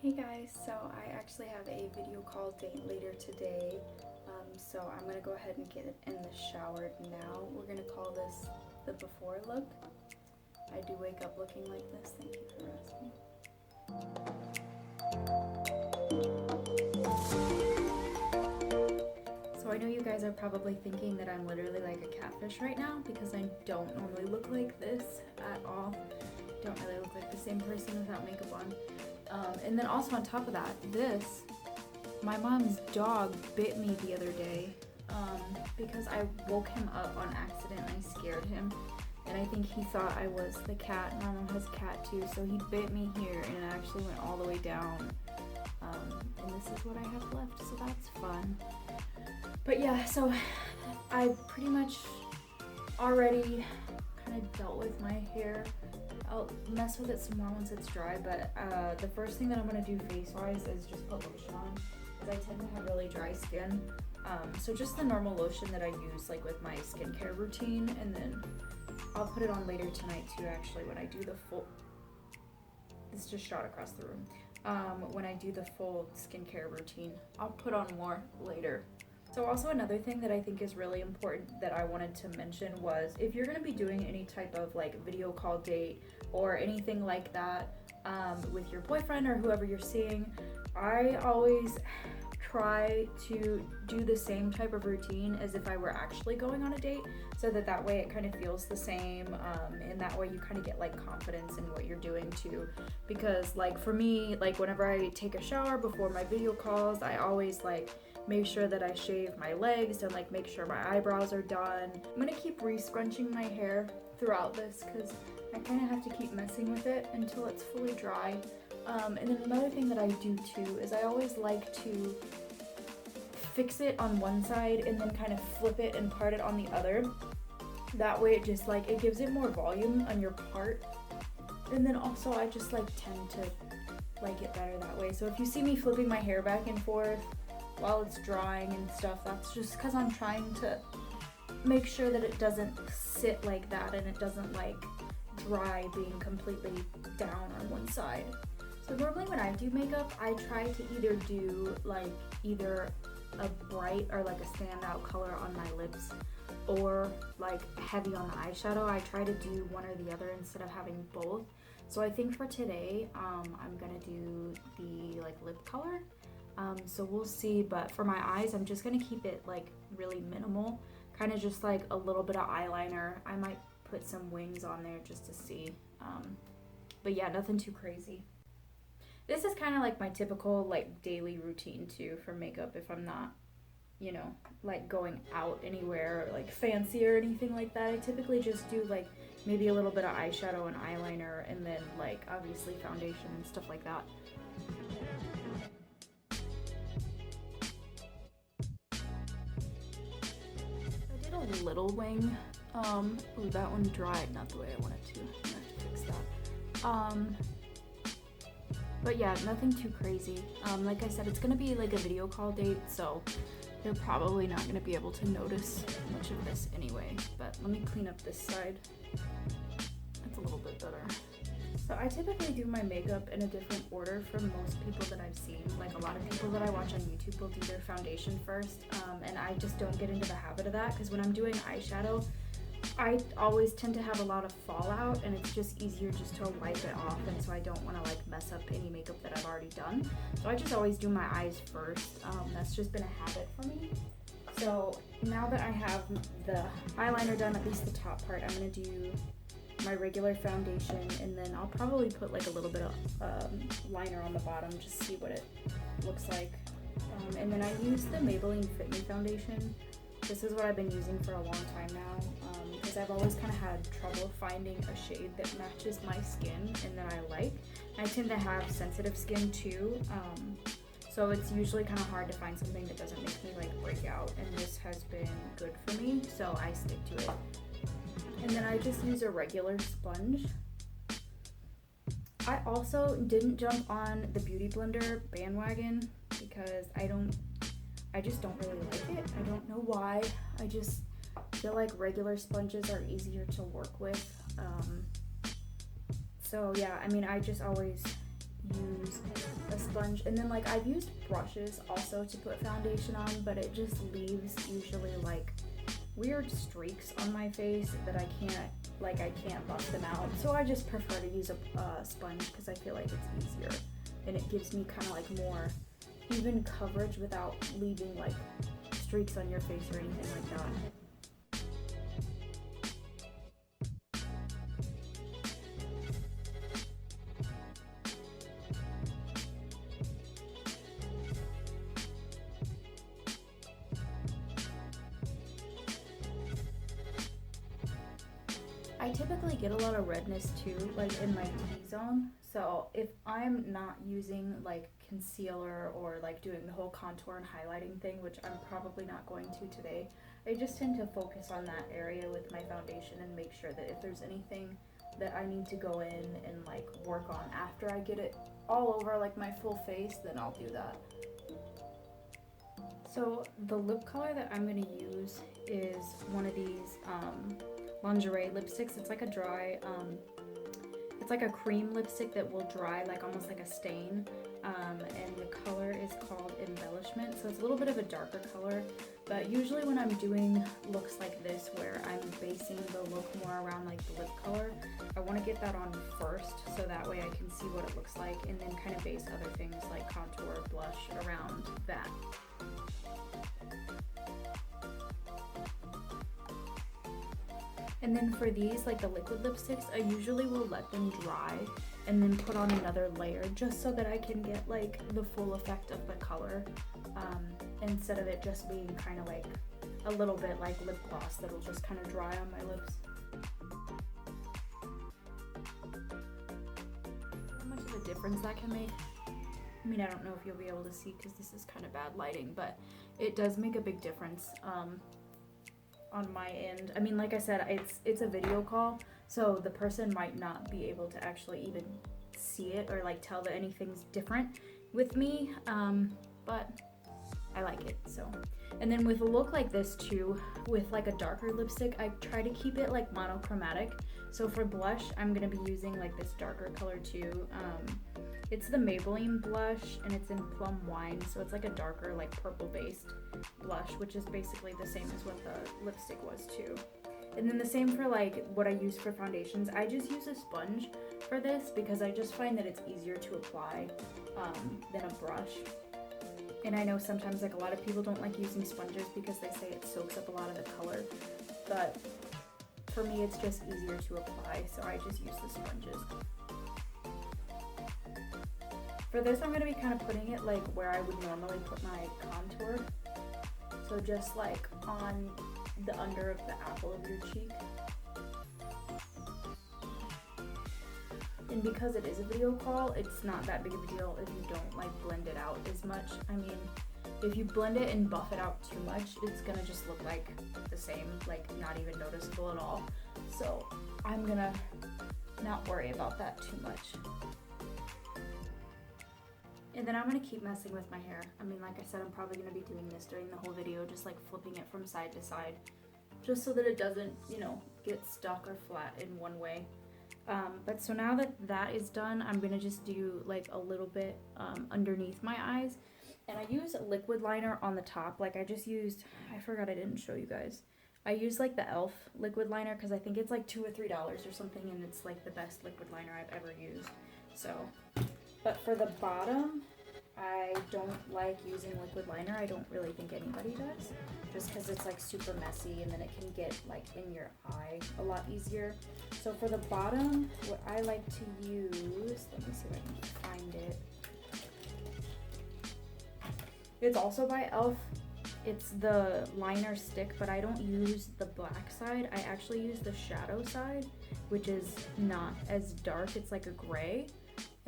Hey guys, so I actually have a video call date later today, so I'm gonna go ahead and get in the shower now. We're gonna call this the before look. I do wake up looking like this, thank you for asking. So I know you guys are probably thinking that I'm literally like a catfish right now because I don't normally look like this at all. Don't really look like the same person without makeup on. And then also on top of that, my mom's dog bit me the other day because I woke him up on accident and I scared him. And I think he thought I was the cat. My mom has a cat too, so he bit me here and it actually went all the way down. And this is what I have left, so that's fun. But yeah, so I pretty much already kind of dealt with my hair. I'll mess with it some more once it's dry, but the first thing that I'm going to do face-wise is just put lotion on, because I tend to have really dry skin. So just the normal lotion that I use like with my skincare routine, and then I'll put it on later tonight too, actually, when I do the full... This just shot across the room. When I do the full skincare routine, I'll put on more later. So also another thing that I think is really important that I wanted to mention was if you're going to be doing any type of like video call date or anything like that with your boyfriend or whoever you're seeing, I always try to do the same type of routine as if I were actually going on a date, so that way it kind of feels the same, and that way you kind of get like confidence in what you're doing too. Because like for me, like whenever I take a shower before my video calls, I always like make sure that I shave my legs and like make sure my eyebrows are done. I'm gonna keep re-scrunching my hair throughout this because I kind of have to keep messing with it until it's fully dry. And then another thing that I do too is I always like to fix it on one side and then kind of flip it and part it on the other. That way it just like, it gives it more volume on your part. And then also I just like tend to like it better that way. So if you see me flipping my hair back and forth while it's drying and stuff, that's just because I'm trying to make sure that it doesn't sit like that and it doesn't like dry being completely down on one side. So normally when I do makeup, I try to either do like either a bright or like a standout color on my lips or like heavy on the eyeshadow. I try to do one or the other instead of having both. So I think for today, I'm gonna do the like lip color. So we'll see, but for my eyes, I'm just gonna keep it like really minimal, kind of just like a little bit of eyeliner. I might put some wings on there just to see, but yeah, nothing too crazy. This is kind of like my typical like daily routine too for makeup if I'm not, you know, like going out anywhere or like fancy or anything like that. I typically just do like maybe a little bit of eyeshadow and eyeliner and then like obviously foundation and stuff like that. I did a little wing. Ooh, that one dried not the way I wanted to. I'm gonna have to fix that. But yeah, nothing too crazy. Like I said, it's gonna be like a video call date, so you're probably not gonna be able to notice much of this anyway. But let me clean up this side. That's a little bit better. So I typically do my makeup in a different order from most people that I've seen. Like a lot of people that I watch on YouTube will do their foundation first, and I just don't get into the habit of that because when I'm doing eyeshadow, I always tend to have a lot of fallout and it's just easier just to wipe it off, and so I don't want to like mess up any makeup that I've already done. So I just always do my eyes first. That's just been a habit for me. So now that I have the eyeliner done, at least the top part, I'm going to do my regular foundation and then I'll probably put like a little bit of liner on the bottom just to see what it looks like. And then I use the Maybelline Fit Me foundation. This is what I've been using for a long time now because I've always kind of had trouble finding a shade that matches my skin and that I like. I tend to have sensitive skin too, so it's usually kind of hard to find something that doesn't make me like break out, and this has been good for me, so I stick to it. And then I just use a regular sponge. I also didn't jump on the Beauty Blender bandwagon because I just don't really like it. I don't know why. I just feel like regular sponges are easier to work with. So yeah, I mean, I just always use a sponge, and then like I've used brushes also to put foundation on, but it just leaves usually like weird streaks on my face that I can't buff them out. So I just prefer to use a sponge because I feel like it's easier and it gives me kind of like more even coverage without leaving like streaks on your face or anything like that. I typically get a lot of redness too, like in my T-zone. So if I'm not using like concealer or like doing the whole contour and highlighting thing, which I'm probably not going to today, I just tend to focus on that area with my foundation and make sure that if there's anything that I need to go in and like work on after I get it all over like my full face, then I'll do that. So the lip color that I'm going to use is one of these lingerie lipsticks. It's like a dry, it's like a cream lipstick that will dry like almost like a stain, and the color is called Embellishment. So it's a little bit of a darker color, but usually when I'm doing looks like this where I'm basing the look more around like the lip color, I want to get that on first so that way I can see what it looks like and then kind of base other things like contour, blush around that. And then for these, like the liquid lipsticks, I usually will let them dry and then put on another layer just so that I can get like the full effect of the color, instead of it just being kind of like a little bit like lip gloss that'll just kind of dry on my lips. How much of a difference that can make? I mean, I don't know if you'll be able to see because this is kind of bad lighting, but it does make a big difference. On my end. I mean, like I said, it's a video call, so the person might not be able to actually even see it or like tell that anything's different with me, but I like it. So, and then with a look like this too, with like a darker lipstick, I try to keep it like monochromatic. So for blush, I'm gonna be using like this darker color too. It's the Maybelline blush and it's in Plum Wine, so it's like a darker like purple based blush, which is basically the same as what the lipstick was too. And then the same for like what I use for foundations. I just use a sponge for this because I just find that it's easier to apply than a brush. And I know sometimes like a lot of people don't like using sponges because they say it soaks up a lot of the color, but for me it's just easier to apply, so I just use the sponges. For this, I'm going to be kind of putting it like where I would normally put my contour. So just like on the under of the apple of your cheek. And because it is a video call, it's not that big of a deal if you don't like blend it out as much. I mean, if you blend it and buff it out too much, it's going to just look like the same, like not even noticeable at all. So I'm going to not worry about that too much. And then I'm going to keep messing with my hair. I mean, like I said, I'm probably going to be doing this during the whole video, just like flipping it from side to side, just so that it doesn't, you know, get stuck or flat in one way. But so now that that is done, I'm going to just do like a little bit underneath my eyes. And I use a liquid liner on the top. Like I just used, I forgot I didn't show you guys. I use like the e.l.f. liquid liner because I think it's like $2 or $3 or something, and it's like the best liquid liner I've ever used. So... But for the bottom, I don't like using liquid liner. I don't really think anybody does, just because it's like super messy and then it can get like in your eye a lot easier. So for the bottom, what I like to use, let me see if I can find it. It's also by e.l.f. It's the liner stick, but I don't use the black side. I actually use the shadow side, which is not as dark. It's like a gray.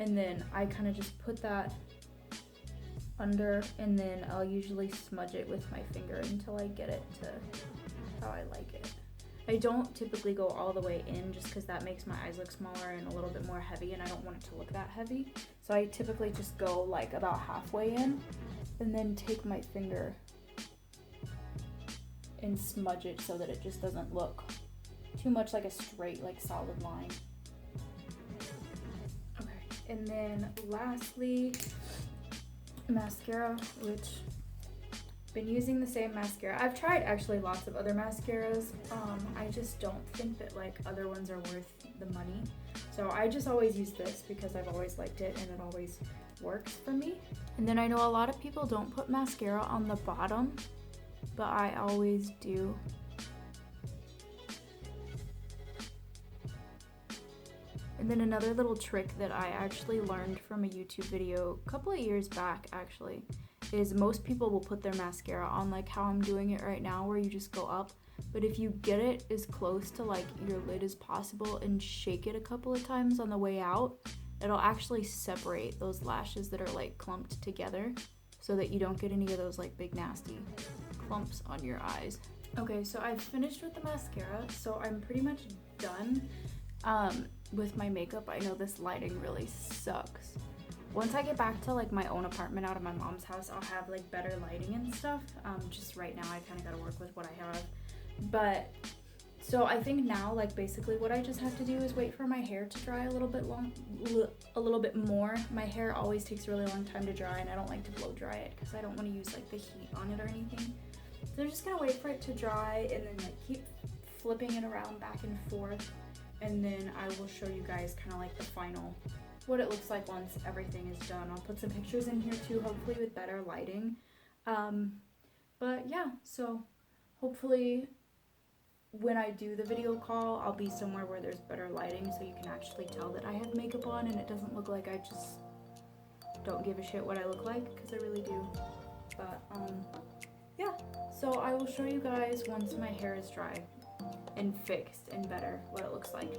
And then I kind of just put that under, and then I'll usually smudge it with my finger until I get it to how I like it. I don't typically go all the way in just because that makes my eyes look smaller and a little bit more heavy, and I don't want it to look that heavy. So I typically just go like about halfway in and then take my finger and smudge it so that it just doesn't look too much like a straight, like solid line. And then lastly, mascara, which been using the same mascara. I've tried actually lots of other mascaras. I just don't think that like other ones are worth the money. So I just always use this because I've always liked it and it always works for me. And then I know a lot of people don't put mascara on the bottom, but I always do. And then another little trick that I actually learned from a YouTube video a couple of years back actually is most people will put their mascara on like how I'm doing it right now, where you just go up. But if you get it as close to like your lid as possible and shake it a couple of times on the way out, it'll actually separate those lashes that are like clumped together so that you don't get any of those like big nasty clumps on your eyes. Okay, so I've finished with the mascara, so I'm pretty much done with my makeup. I know this lighting really sucks. Once I get back to like my own apartment out of my mom's house, I'll have like better lighting and stuff. Just right now I kind of got to work with what I have. But so I think now like basically what I just have to do is wait for my hair to dry a little bit more. My hair always takes a really long time to dry and I don't like to blow dry it because I don't want to use like the heat on it or anything. So I'm just gonna wait for it to dry and then like keep flipping it around back and forth, and then I will show you guys kind of like the final what it looks like once everything is done. I'll put some pictures in here too, hopefully with better lighting. But yeah, so hopefully when I do the video call, I'll be somewhere where there's better lighting so you can actually tell that I have makeup on and it doesn't look like I just don't give a shit what I look like, because I really do. But yeah, so I will show you guys once my hair is dry and fixed and better what it looks like.